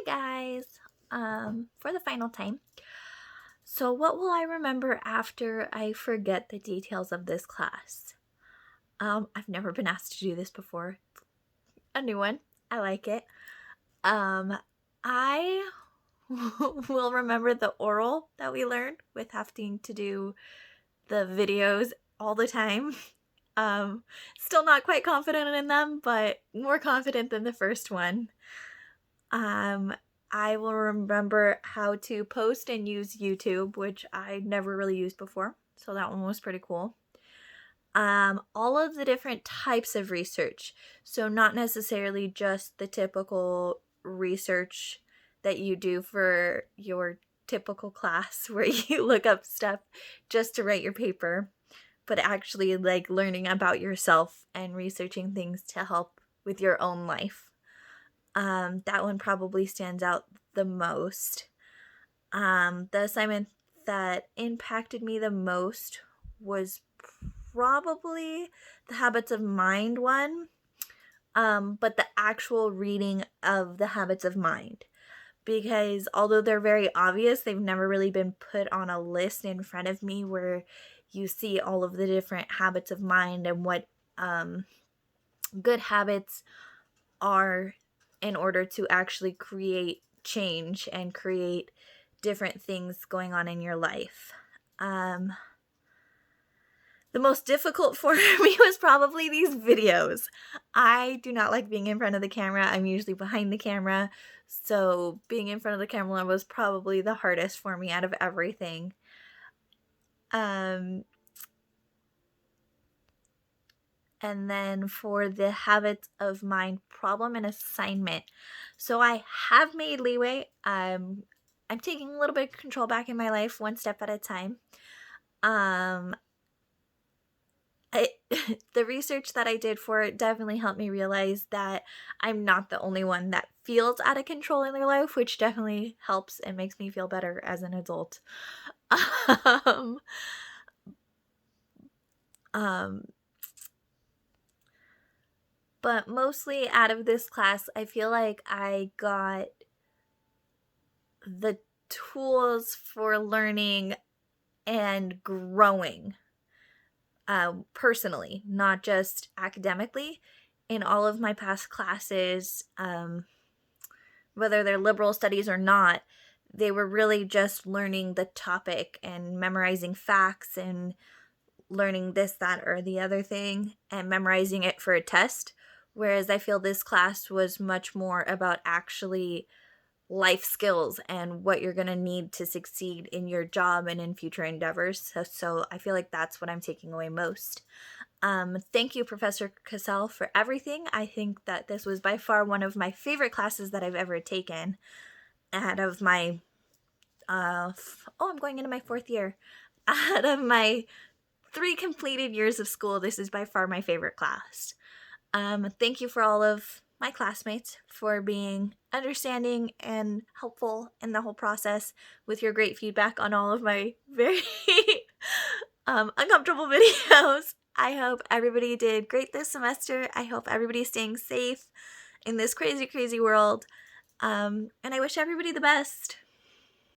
Hi guys! For the final time. So what will I remember after I forget the details of this class? I've never been asked to do this before. A new one. I like it. I will remember the oral that we learned with having to do the videos all the time. Still not quite confident in them, but more confident than the first one. I will remember how to post and use YouTube, which I never really used before. So that one was pretty cool. All of the different types of research. So not necessarily just the typical research that you do for your typical class where you look up stuff just to write your paper, but actually like learning about yourself and researching things to help with your own life. That one probably stands out the most. The assignment that impacted me the most was probably the habits of mind one, but the actual reading of the habits of mind. Because although they're very obvious, they've never really been put on a list in front of me where you see all of the different habits of mind and what good habits are in order to actually create change and create different things going on in your life. The most difficult for me was probably these videos. I do not like being in front of the camera. I'm usually behind the camera. So being in front of the camera was probably the hardest for me out of everything. And then for the habits of mind problem and assignment. So I have made leeway. I'm taking a little bit of control back in my life, one step at a time. The research that I did for it definitely helped me realize that I'm not the only one that feels out of control in their life, which definitely helps and makes me feel better as an adult. But mostly out of this class, I feel like I got the tools for learning and growing personally, not just academically. In all of my past classes, whether they're liberal studies or not, they were really just learning the topic and memorizing facts and learning this, that, or the other thing and memorizing it for a test. Whereas I feel this class was much more about actually life skills and what you're going to need to succeed in your job and in future endeavors. So I feel like that's what I'm taking away most. Thank you, Professor Cassell, for everything. I think that this was by far one of my favorite classes that I've ever taken. Out of my, I'm going into my 4th year. Out of my 3 completed years of school, this is by far my favorite class. Thank you for all of my classmates for being understanding and helpful in the whole process with your great feedback on all of my very uncomfortable videos. I hope everybody did great this semester. I hope everybody's staying safe in this crazy, crazy world. And I wish everybody the best.